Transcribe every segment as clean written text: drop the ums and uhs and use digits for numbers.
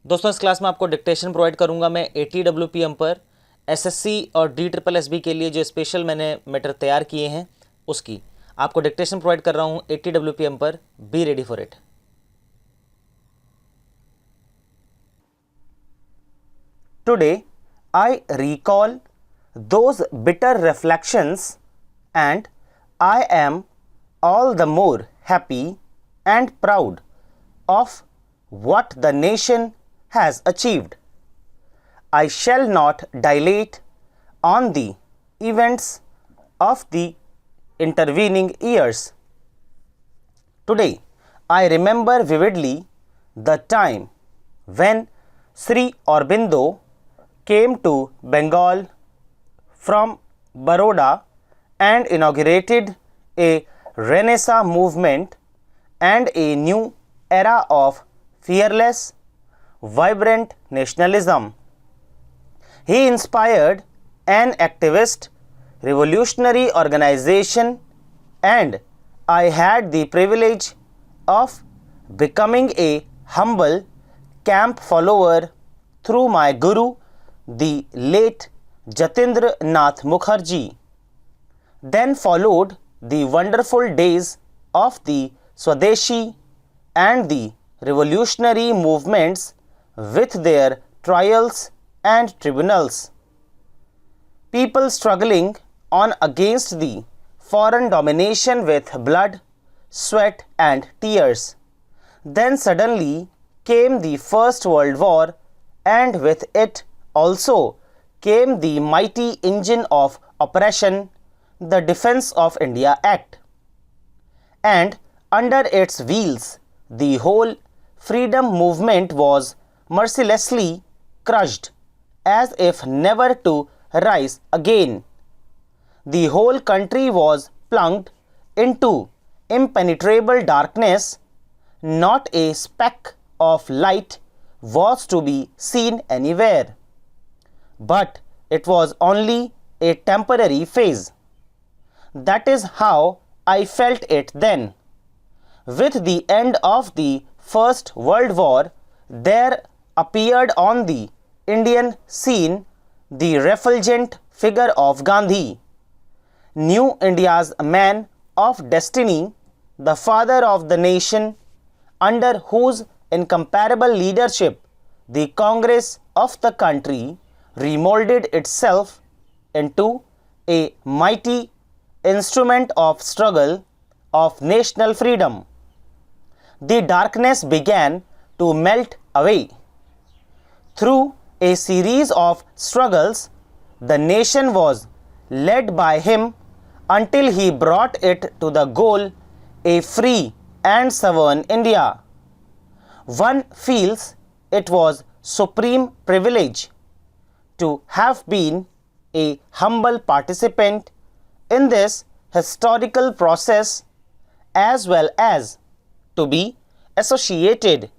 दोस्तों, इस क्लास में आपको डिक्टेशन प्रोवाइड करूंगा मैं 80 WPM पर SSC और DSSSB के लिए जो स्पेशल मैंने मैटर तैयार किए हैं उसकी आपको डिक्टेशन प्रोवाइड कर रहा हूं 80 WPM पर। Be ready for it. Today I recall those bitter reflections and I am all the more happy and proud of what the nation has achieved. I shall not dilate on the events of the intervening years. Today I remember vividly the time when Sri Aurobindo came to Bengal from Baroda and inaugurated a Renaissance movement and a new era of fearless, vibrant nationalism. He inspired an activist revolutionary organization, and I had the privilege of becoming a humble camp follower through my guru, the late Jatindra Nath Mukherjee. Then followed the wonderful days of the Swadeshi and the revolutionary movements with their trials and tribunals. People struggling on against the foreign domination with blood, sweat and tears. Then suddenly came the First World War, and with it also came the mighty engine of oppression, the Defence of India Act. And under its wheels, the whole freedom movement was mercilessly crushed as if never to rise again. The whole country was plunged into impenetrable darkness. Not a speck of light was to be seen anywhere. But it was only a temporary phase. That is how I felt it then. With the end of the First World War, there appeared on the Indian scene the refulgent figure of Gandhi, New India's man of destiny, the father of the nation, under whose incomparable leadership the Congress of the country remolded itself into a mighty instrument of struggle of national freedom. The darkness began to melt away. Through a series of struggles, the nation was led by him until he brought it to the goal, a free and sovereign India. One feels it was supreme privilege to have been a humble participant in this historical process, as well as to be associated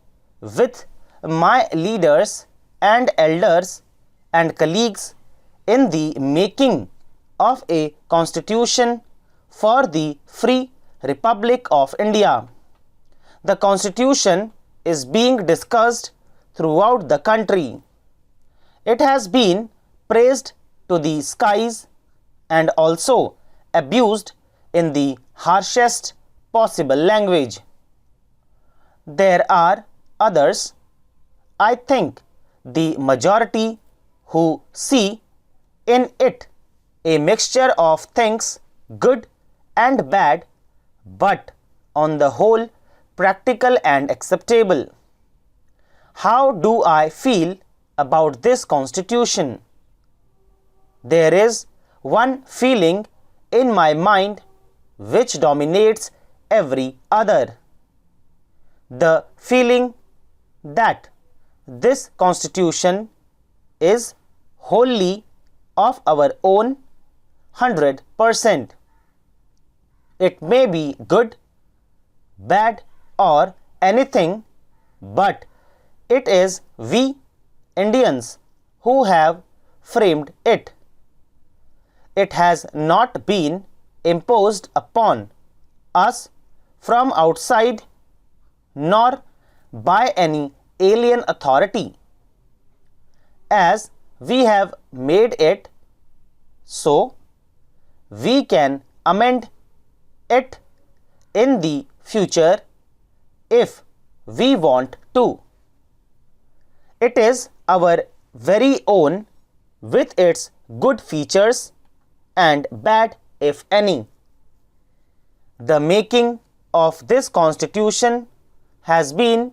with my leaders and elders and colleagues in the making of a constitution for the free Republic of India. The constitution is being discussed throughout the country. It has been praised to the skies and also abused in the harshest possible language. There are others, I think the majority, who see in it a mixture of things good and bad, but on the whole practical and acceptable. How do I feel about this constitution? There is one feeling in my mind which dominates every other. The feeling that this constitution is wholly of our own 100%. It may be good, bad or anything, but it is we Indians who have framed it. It has not been imposed upon us from outside nor by any alien authority. as we have made it, so we can amend it in the future if we want to. It is our very own with its good features and bad if any. The making of this constitution has been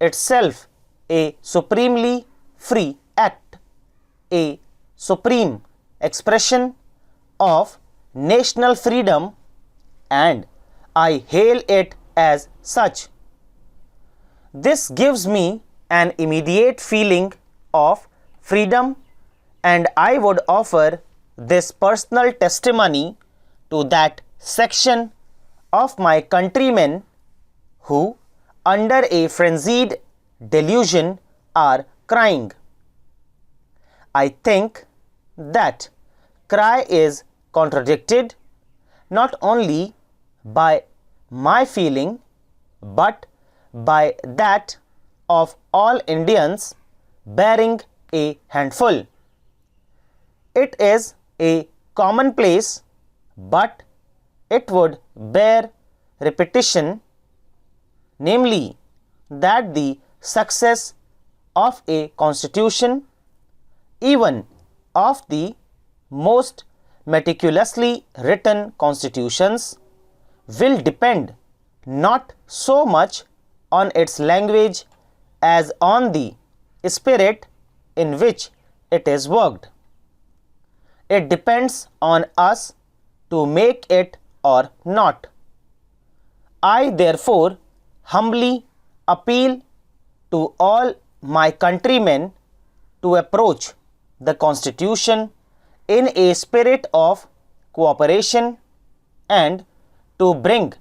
itself a supremely free act, a supreme expression of national freedom, and I hail it as such. This gives me an immediate feeling of freedom, and I would offer this personal testimony to that section of my countrymen who, under a frenzied delusion, are crying. I think that cry is contradicted not only by my feeling but by that of all Indians bearing a handful. It is a commonplace, but it would bear repetition, namely that the success of a constitution, even of the most meticulously written constitutions, will depend not so much on its language as on the spirit in which it is worked. It depends on us to make it or not. I therefore humbly appeal to all my countrymen to approach the Constitution in a spirit of cooperation and to bring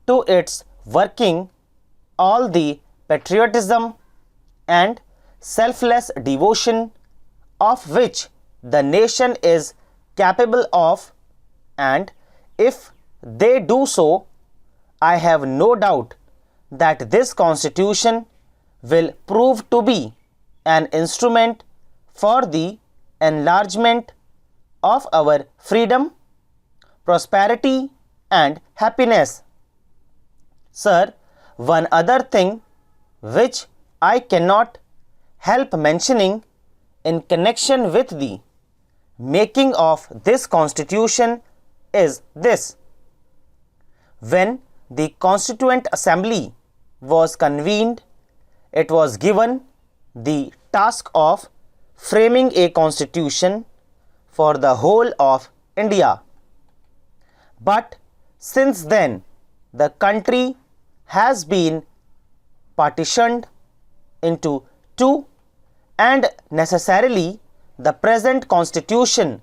to its working all the patriotism and selfless devotion of which the nation is capable of, and if they do so, I have no doubt that this constitution will prove to be an instrument for the enlargement of our freedom, prosperity and happiness. Sir, one other thing which I cannot help mentioning in connection with the making of this constitution is this. When the Constituent Assembly was convened, it was given the task of framing a constitution for the whole of India. But since then, the country has been partitioned into two, and necessarily the present constitution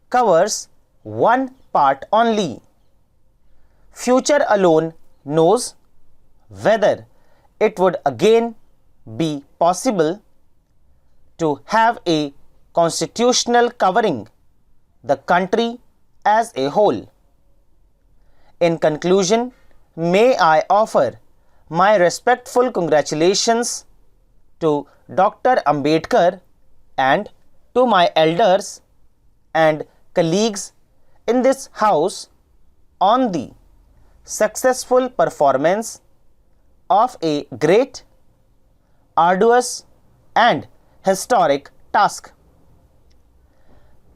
covers one part only. Future alone knows whether it would again be possible to have a constitutional covering the country as a whole. In conclusion, may I offer my respectful congratulations to Dr. Ambedkar and to my elders and colleagues in this house on the successful performance of a great, arduous and historic task.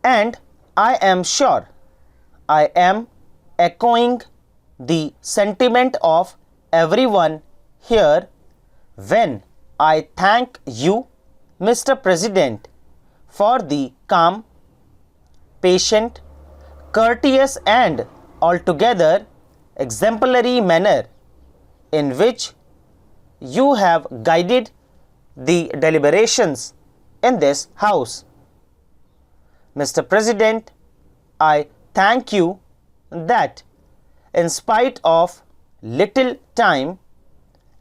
And I am sure I am echoing the sentiment of everyone here when I thank you, Mr. President, for the calm, patient, courteous and altogether exemplary manner in which you have guided the deliberations in this house. Mr. President, I thank you that in spite of little time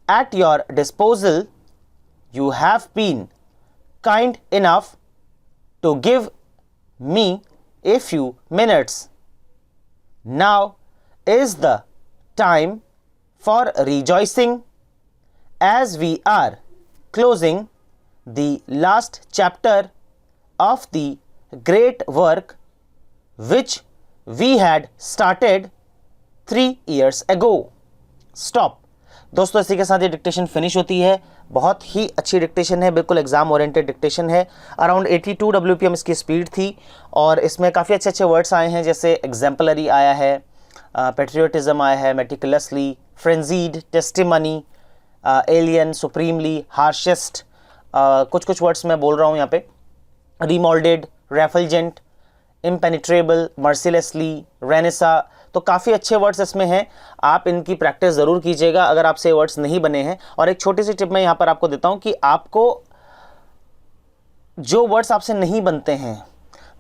at your disposal, you have been kind enough to give me a few minutes. Now is the time for rejoicing as we are closing the last chapter of the great work which we had started 3 years ago. Stop. दोस्तों इसी के साथ ये dictation finish होती है। बहुत ही अच्छी dictation है, बिल्कुल एग्जाम ओरिएंटेड डिक्टेशन है। अराउंड 82 WPM इसकी स्पीड थी और इसमें काफ़ी अच्छे अच्छे वर्ड्स आए हैं, जैसे एग्जाम्पलरी आया है, पेट्रियोटिज्म आया है, meticulously, frenzied, testimony, alien, supremely, harshest, कुछ वर्ड्स मैं बोल रहा हूँ यहाँ पे, रिमोल्डेड, रेफल्जेंट, इम्पेनिट्रेबल, मर्सिलेसली, रेनेसा। तो काफ़ी अच्छे वर्ड्स इसमें हैं, आप इनकी प्रैक्टिस ज़रूर कीजिएगा अगर आपसे वर्ड्स नहीं बने हैं। और एक छोटी सी टिप मैं यहाँ पर आपको देता हूँ कि आपको जो वर्ड्स आपसे नहीं बनते हैं,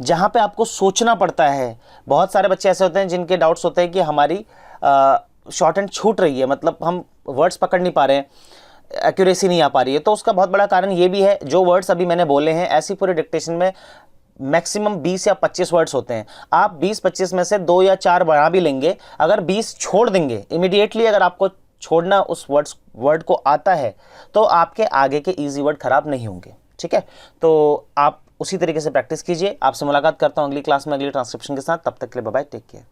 जहाँ पे आपको सोचना पड़ता है, बहुत सारे बच्चे ऐसे होते हैं जिनके डाउट्स होते हैं कि हमारी शॉर्ट हैंड छूट रही है, मतलब हम वर्ड्स पकड़ नहीं पा रहे हैं, एक्यूरेसी नहीं आ पा रही है। तो उसका बहुत बड़ा कारण ये भी है, जो वर्ड्स अभी मैंने बोले हैं ऐसी पूरे डिक्टेशन में मैक्सिमम 20 या 25 वर्ड्स होते हैं। आप 20-25 में से 2 या 4 बढ़ा भी लेंगे, अगर 20 छोड़ देंगे इमीडिएटली, अगर आपको छोड़ना उस वर्ड को आता है तो आपके आगे के इजी वर्ड खराब नहीं होंगे। ठीक है, तो आप उसी तरीके से प्रैक्टिस कीजिए। आपसे मुलाकात करता हूं अगली क्लास में अगली ट्रांसक्रिप्शन के साथ। तब तक के लिए बाय बाय, टेक केयर।